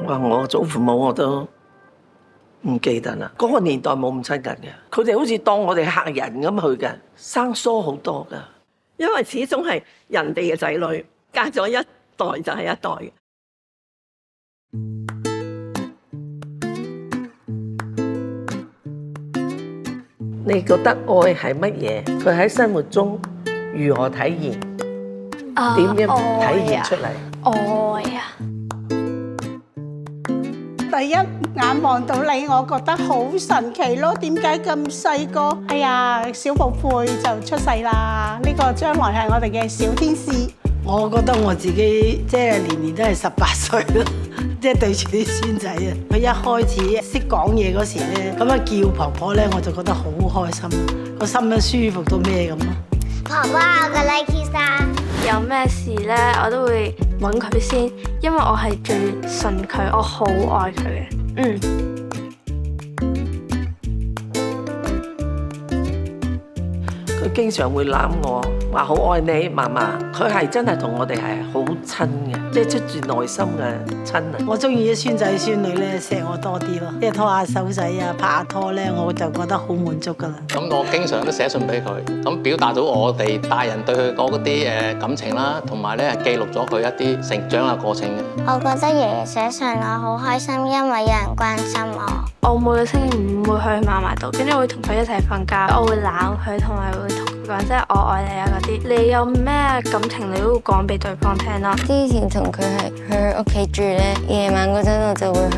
話我祖父母我都唔記得啦。嗰個年代冇咁親近嘅，佢哋好似當我哋客人咁去嘅，生疏好多噶。因為始終係人哋嘅仔女，隔咗一代就係一代嘅。你覺得愛係乜嘢？佢喺生活中如何體現？點樣體現出嚟？愛啊！第一眼望到你，我覺得好神奇咯。點解咁細個？哎呀，小寶貝就出世啦！呢個將來係我哋嘅小天使。我覺得我自己即係年年都係18歲咯，即係對住啲孫仔啊！佢一開始識講嘢嗰時咧，咁樣叫婆婆咧，我就覺得好開心，個心都舒服到咩咁咯。婆婆，我個 Nike 衫。有咩事咧，我都會揾佢先，因為我係最信佢，我好愛佢嘅。佢經常會攬我，話好愛你，嫲嫲。佢係真係同我哋係好親嘅，即係出自內心嘅親啊！我中意啲孫仔孫女咧錫我多啲咯，即係拖下手仔啊，拍下拖咧，我就覺得好滿足噶啦。咁我經常都寫信俾佢，咁表達到我哋大人對佢嗰啲感情啦，同埋咧記錄咗佢一啲成長嘅過程嘅。我覺得爺爺寫信我好開心，因為有人關心我。我每個星期五會去嫲嫲度，跟住會同佢一齊瞓覺，我會攬佢，同埋會同佢講即係我愛你啊嗰啲。你有咩感情你都會講俾對方聽咯。之前同佢係去屋企住咧，夜晚嗰陣我就會去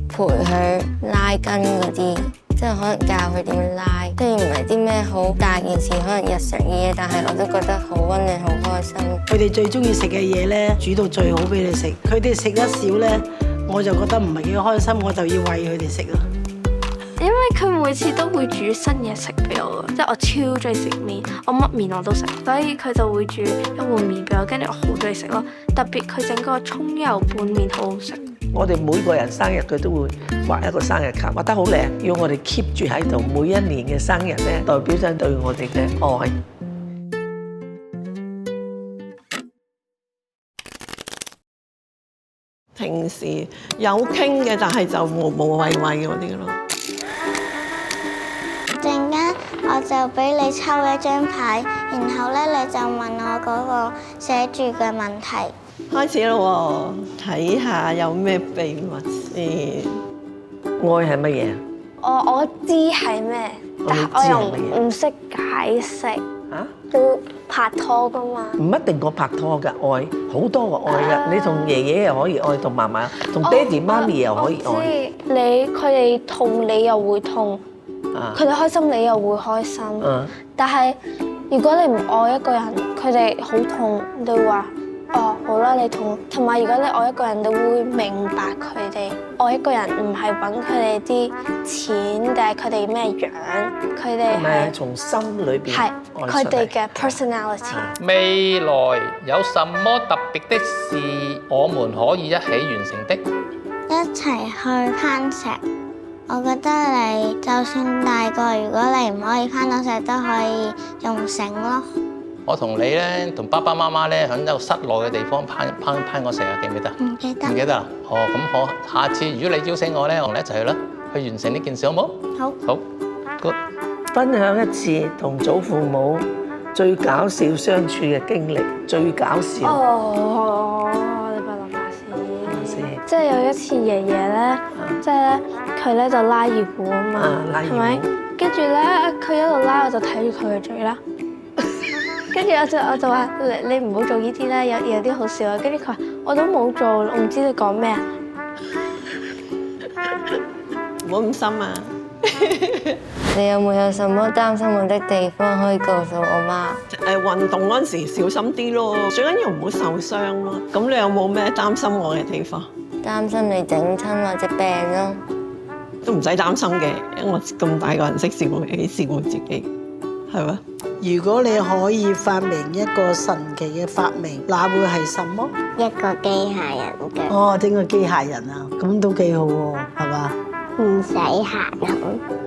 陪佢拉筋嗰啲，即係可能教佢點樣拉，即係唔係啲咩好大件事，可能日常嘅嘢，但係我都覺得好溫暖、好開心。佢哋最中意食嘅嘢咧，煮到最好俾你食。佢哋食得少咧，我就覺得唔係幾開心，我就要餵佢哋食咯。因為佢每次都會煮新嘢食俾我，即係我超中意食麵，我乜麵我都食，所以佢就會煮一碗麵俾我，跟住我好中意食咯。特別佢整個葱油拌麵好好食。我哋每個人生日佢都會畫一個生日卡，畫得好靚，要我哋 keep 住喺度。每一年嘅生日咧，代表咗對我哋嘅愛。平時有傾嘅，但係就無無謂謂嗰啲咯。陣間我就俾你抽一張牌，然後咧你就問我嗰個寫住嘅問題。開始咯喎，睇下有咩秘密先。愛係乜嘢啊？我知係咩，但係我又唔識解釋。要拍拖噶嘛？唔一定個拍拖嘅愛，好多個愛噶。你同爺爺又可以愛，同嫲嫲、同爹哋媽咪又可以愛。佢哋痛，你又會痛；佢哋開心，你又會開心。但係如果你唔愛一個人，佢哋好痛，你會話哦好啦，你痛。同埋如果你愛一個人，你會明白佢哋。愛一個人唔係揾佢哋啲錢，定係佢哋咩樣，佢哋係從心裏邊係佢哋嘅 personality。未來有什麼特別的事，我們可以一起完成的？一齊去攀石。我覺得你就算大個，如果你唔可以攀到石，都可以用繩咯。我同你咧，同爸爸媽媽咧，喺一個室內嘅地方攀過石啊，記唔記得？唔記得。唔記得啊？哦，咁我下次如果你邀請我咧，我哋一齊去啦，去完成呢件事好冇？好。好 ，good。分享一次同祖父母最搞笑相處嘅經歷，最搞笑。你幫我諗下先。即係有一次爺爺咧，即係咧佢咧就拉二胡啊嘛，係咪？跟住咧佢一路拉，我就睇住佢嘅嘴啦。跟住我就話你唔好做呢啲啦，有啲好笑啊。跟住佢話我都冇做，我唔知你講咩啊。唔好咁深啊！你有冇有什麼擔心我的地方可以告訴我媽？運動嗰陣時小心啲咯，最緊要唔好受傷咯。咁你有冇咩擔心我嘅地方？擔心你整親或者病咯。都唔使擔心嘅，因為我咁大個人識照顧自己，係咪？如果你可以發明一個神奇嘅發明，那會係什麼？一個機械人嘅。哦，整個機械人啊，咁都幾好喎，係嘛？唔使行路。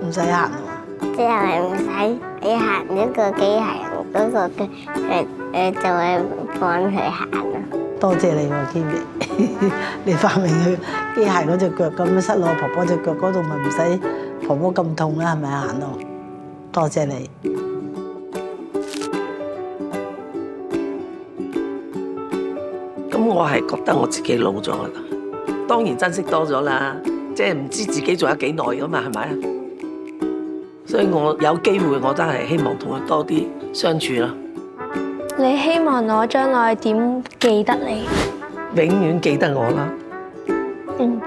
唔使行喎。即係唔使你行一個機械人嗰個嘅，就會幫佢行咯。多謝你喎，Kimi，你發明佢機械嗰隻腳咁樣塞落婆婆隻腳嗰度，咪唔使婆婆咁痛啦，係咪啊？行到，多謝你。咁我係覺得我自己老咗啦，當然珍惜多咗啦，即係唔知自己仲有幾耐噶嘛，係咪啊？所以我有機會我真係希望同佢多啲相處啦。你希望我將來點記得你？永遠記得我啦。嗯。